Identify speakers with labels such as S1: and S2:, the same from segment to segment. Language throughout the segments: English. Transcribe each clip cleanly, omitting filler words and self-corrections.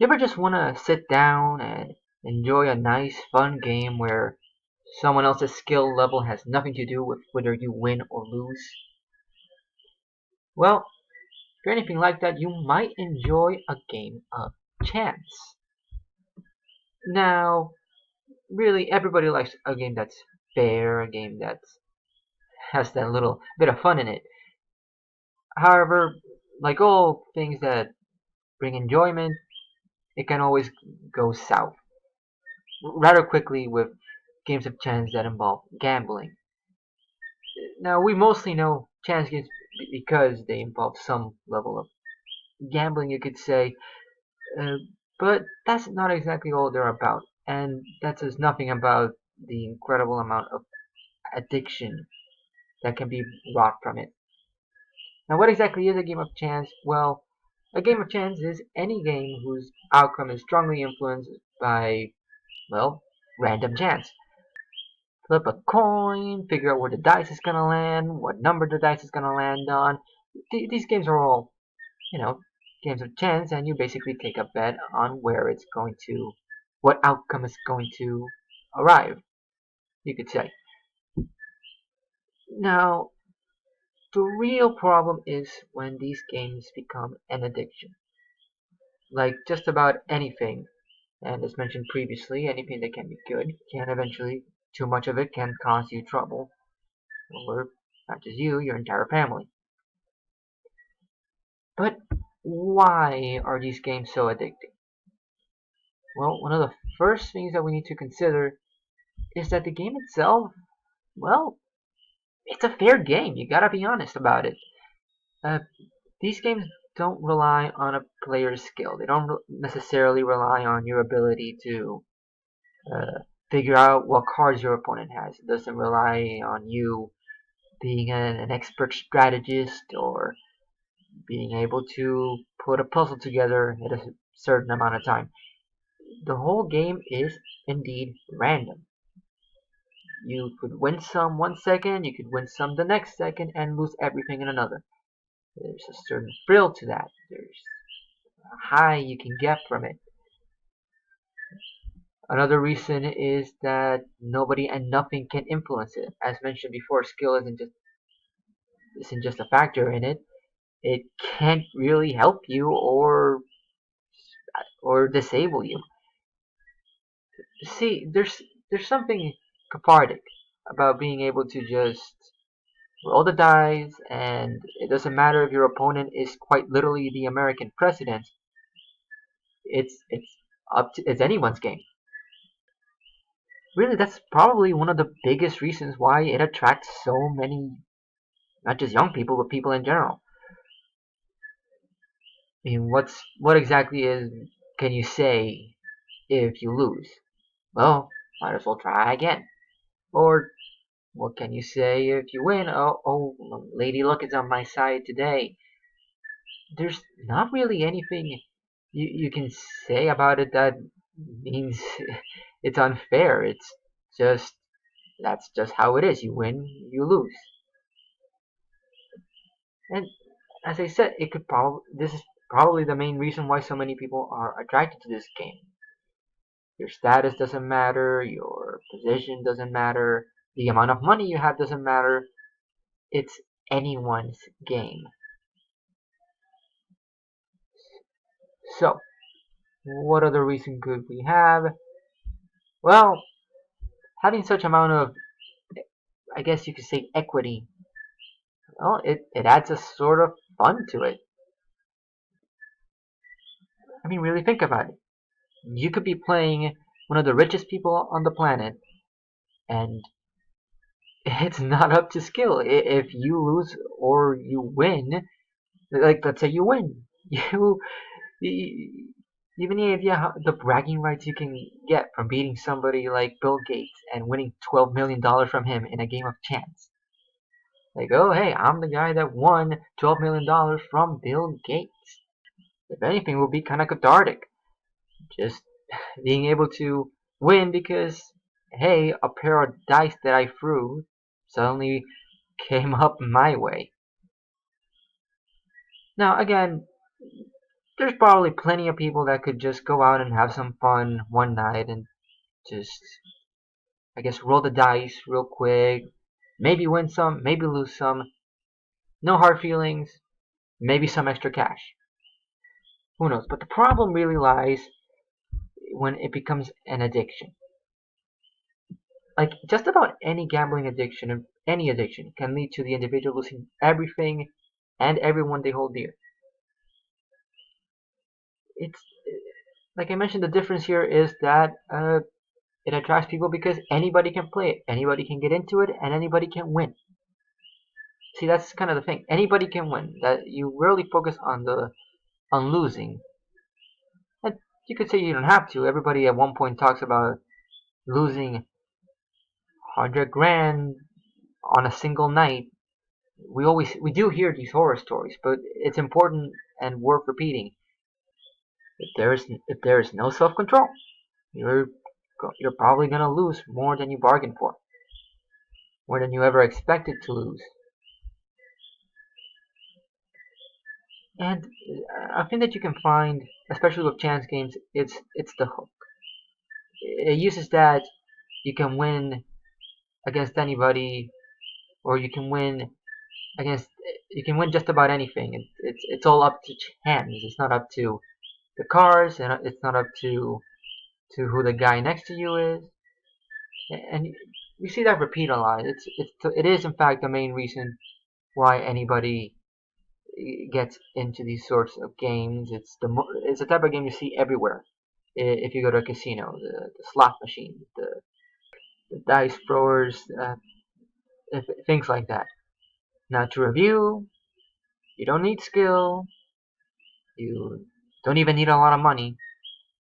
S1: You ever just want to sit down and enjoy a nice, fun game where someone else's skill level has nothing to do with whether you win or lose? Well, if you're anything like that, you might enjoy a game of chance. Now, really, everybody likes a game that's fair, a game that has that little bit of fun in it. However, like all things that bring enjoyment, it can always go south rather quickly with games of chance that involve gambling. Now, we mostly know chance games because they involve some level of gambling, you could say, uh, but that's not exactly all they're about, and that says nothing about the incredible amount of addiction that can be wrought from it. Now, what exactly is a game of chance? Well, a game of chance is any game whose outcome is strongly influenced by, well, random chance. Flip a coin, figure out where the dice is going to land, what number the dice is going to land on. These games are all, you know, games of chance, and you basically take a bet on where it's going to, what outcome is going to arrive, you could say. Now, the real problem is when these games become an addiction. Like just about anything, and as mentioned previously, anything that can be good can eventually, too much of it can cause you trouble, or not just you, your entire family. But why are these games so addicting? Well, one of the first things that we need to consider is that the game itself, well, it's a fair game. You gotta be honest about it. Uh, these games don't rely on a player's skill. They don't necessarily rely on your ability to uh, figure out what cards your opponent has. It doesn't rely on you being an expert strategist or being able to put a puzzle together at a certain amount of time. The whole game is indeed random. You could win some 1 second, you could win some the next second, and lose everything in another. There's a certain thrill to that. There's a high you can get from it. Another reason is that nobody and nothing can influence it. As mentioned before, skill isn't just a factor in it. It can't really help you or disable you. See, there's something cathartic about being able to just roll the dice, and it doesn't matter if your opponent is quite literally the American president. It's anyone's game. Really, that's probably one of the biggest reasons why it attracts so many, not just young people, but people in general. I mean, what exactly is can you say if you lose? Well, might as well try again. Or what can you say if you win? Oh, Lady Luck is on my side today. There's not really anything you can say about it that means it's unfair. It's just that's just how it is. You win, you lose. And as I said, it could probably this is probably the main reason why so many people are attracted to this game. Your status doesn't matter, your position doesn't matter, the amount of money you have doesn't matter. It's anyone's game. So, what other reason could we have? Well, having such amount of, I guess you could say, equity, well, it adds a sort of fun to it. I mean, really think about it. You could be playing one of the richest people on the planet, and it's not up to skill. If you lose or you win, like let's say you win, you even if you have the bragging rights you can get from beating somebody like Bill Gates and winning $12 million from him in a game of chance. Like, oh hey, I'm the guy that won $12 million from Bill Gates. If anything, it would be kind of cathartic. Just being able to win because hey, a pair of dice that I threw suddenly came up my way. Now again, there's probably plenty of people that could just go out and have some fun one night and just, I guess, roll the dice real quick. Maybe win some, maybe lose some. No hard feelings. Maybe some extra cash. Who knows? But the problem really lies when it becomes an addiction. Like, just about any gambling addiction, any addiction, can lead to the individual losing everything and everyone they hold dear. It's, like I mentioned, the difference here is that it attracts people because anybody can play it, anybody can get into it, and anybody can win. See, that's kind of the thing. Anybody can win. That you rarely focus on losing. And you could say you don't have to. Everybody at one point talks about losing 100 grand on a single night. We do hear these horror stories, but it's important and worth repeating. If there is no self control, you're you're probably gonna lose more than you bargained for, more than you ever expected to lose. And a thing that you can find, especially with chance games, it's the hook. It uses that you can win against anybody, or against you can win just about anything. It's all up to chance. It's not up to the cards, and it's not up to who the guy next to you is. And we see that repeat a lot. It is in fact the main reason why anybody gets into these sorts of games. It's the type of game you see everywhere. If you go to a casino, the slot machine, the dice throwers, things like that. Now to review, you don't need skill. You don't even need a lot of money.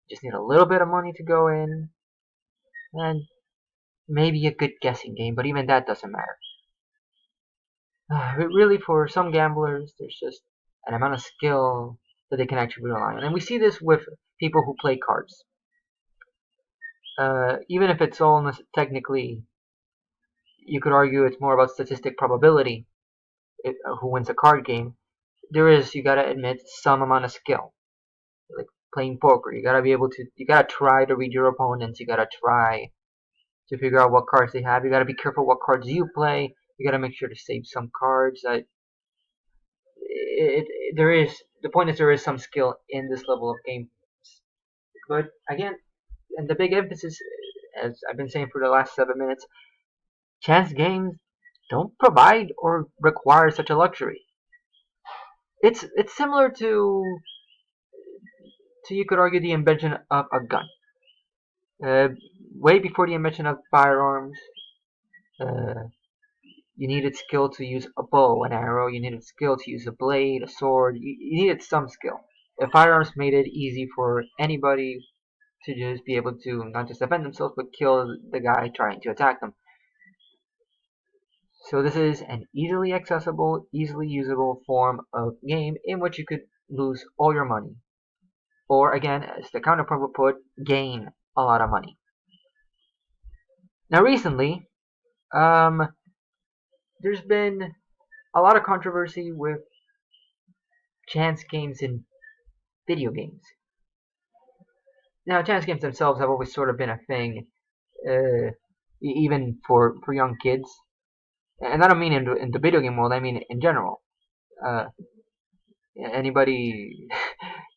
S1: You just need a little bit of money to go in, and maybe a good guessing game. But even that doesn't matter. Really, for some gamblers, there's just an amount of skill that they can actually rely on, and we see this with people who play cards. Even if it's all technically, you could argue it's more about statistic probability. Who wins a card game? There is, you gotta admit, some amount of skill. Like playing poker, you gotta try to read your opponents. You gotta try to figure out what cards they have. You gotta be careful what cards you play. You gotta make sure to save some cards. There is the point is there is some skill in this level of game, but again, and the big emphasis, as I've been saying for the last 7 minutes, chance games don't provide or require such a luxury. It's similar to you could argue the invention of a gun. Uh, Way before the invention of firearms, uh, you needed skill to use a bow, an arrow. You needed skill to use a blade, a sword. You needed some skill. Firearms made it easy for anybody to just be able to not just defend themselves but kill the guy trying to attack them. So this is an easily accessible, easily usable form of game in which you could lose all your money. Or again, as the counterpoint would put, gain a lot of money. Now recently, there's been a lot of controversy with chance games in video games. Now, chance games themselves have always sort of been a thing, even for young kids. And I don't mean in the video game world, I mean in general. Uh, Anybody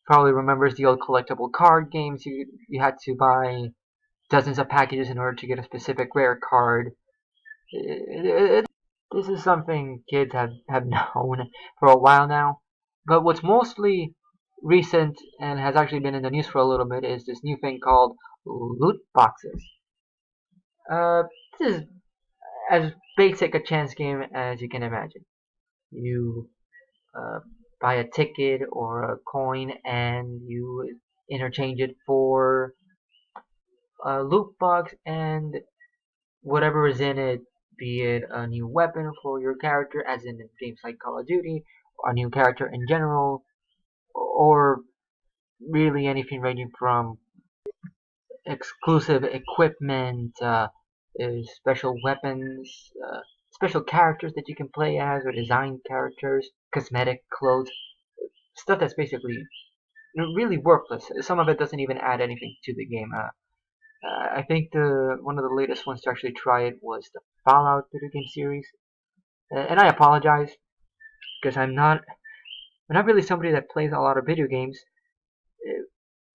S1: probably remembers the old collectible card games. You had to buy dozens of packages in order to get a specific rare card. This is something kids have known for a while now. But what's mostly recent and has actually been in the news for a little bit is this new thing called loot boxes. Uh, this is as basic a chance game as you can imagine. You buy a ticket or a coin and you interchange it for a loot box, and whatever is in it, be it a new weapon for your character, as in games like Call of Duty, or a new character in general, or really anything ranging from exclusive equipment, special weapons, special characters that you can play as, or design characters, cosmetic clothes, stuff that's basically really worthless. Some of it doesn't even add anything to the game. I think the one of the latest ones to actually try it was the Fallout video game series, and I apologize because I'm not really somebody that plays a lot of video games,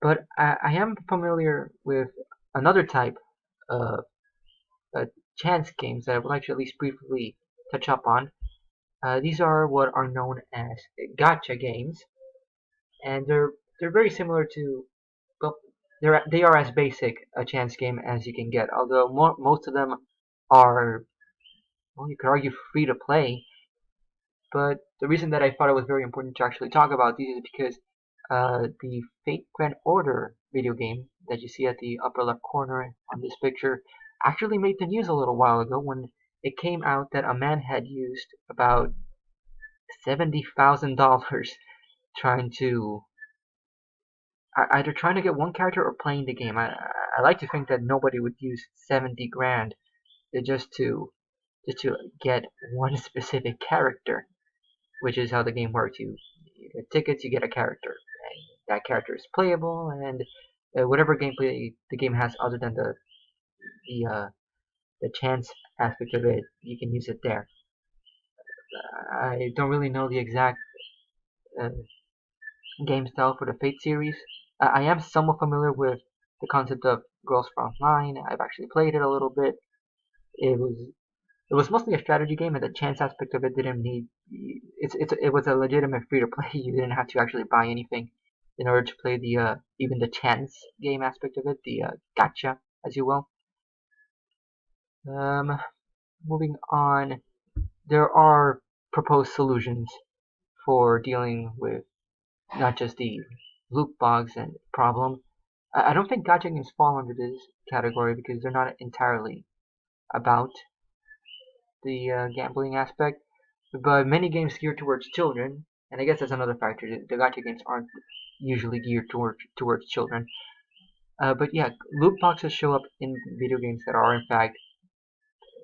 S1: but I am familiar with another type of chance games that I would like to at least briefly touch up on. These are what are known as gacha games, and they're very similar to, well, they are as basic a chance game as you can get. Although most of them are, well, you could argue free to play. But the reason that I thought it was very important to actually talk about these is because the Fate Grand Order video game that you see at the upper left corner on this picture actually made the news a little while ago when it came out that a man had used about $70,000 trying to either trying to get one character or playing the game. I like to think that nobody would use 70 grand just to get one specific character, which is how the game works. You get tickets, you get a character, and that character is playable, and whatever gameplay the game has other than the the chance aspect of it, you can use it there. I don't really know the exact uh, game style for the Fate series. I am somewhat familiar with the concept of Girls Frontline. I've actually played it a little bit. It was it was mostly a strategy game, and the chance aspect of it didn't need. It was a legitimate free to play. You didn't have to actually buy anything in order to play the even the chance game aspect of it, the gacha, as you will. Um, moving on, there are proposed solutions for dealing with not just the loot box and problem. I don't think gacha games fall under this category because they're not entirely about the gambling aspect, but many games geared towards children, and I guess that's another factor. The gacha games aren't usually geared towards children. But yeah, loot boxes show up in video games that are in fact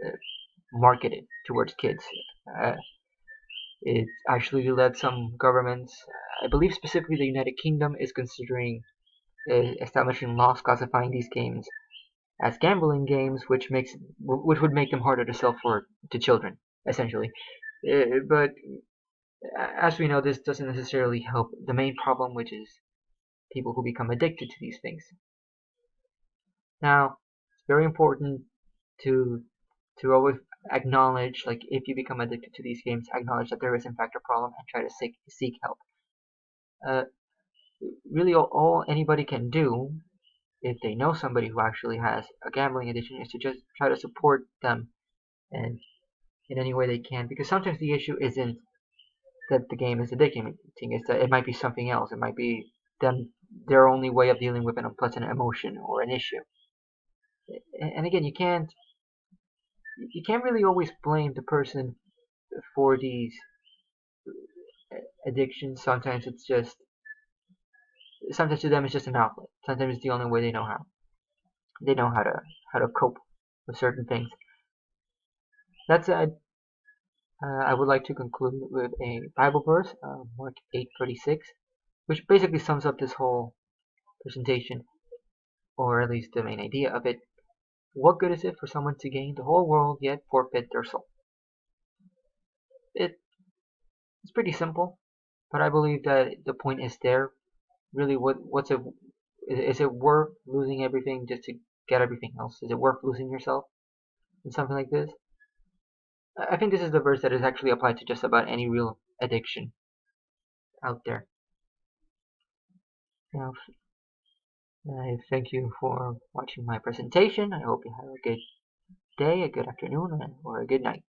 S1: uh, marketed towards kids. Uh, it's actually led some governments, I believe specifically the United Kingdom, is considering establishing laws classifying these games as gambling games, which would make them harder to sell to children, essentially. But as we know, this doesn't necessarily help the main problem, which is people who become addicted to these things. Now, it's very important to always acknowledge, like, if you become addicted to these games, acknowledge that there is in fact a problem and try to seek help. Uh, really, all anybody can do if they know somebody who actually has a gambling addiction is to just try to support them and in any way they can, because sometimes the issue isn't that the game is addicting, it's that it might be something else. It might be them their only way of dealing with an unpleasant emotion or an issue. And again, you can't really always blame the person for these addictions. Sometimes to them it's just an outlet. Sometimes it's the only way they know how. They know how to cope with certain things. That said, I would like to conclude with a Bible verse, Mark 8:36, which basically sums up this whole presentation, or at least the main idea of it. What good is it for someone to gain the whole world yet forfeit their soul? It's pretty simple, but I believe that the point is there. Really, what's it? Is it worth losing everything just to get everything else? Is it worth losing yourself in something like this? I think this is the verse that is actually applied to just about any real addiction out there. Now, I thank you for watching my presentation. I hope you have a good day, a good afternoon, or a good night.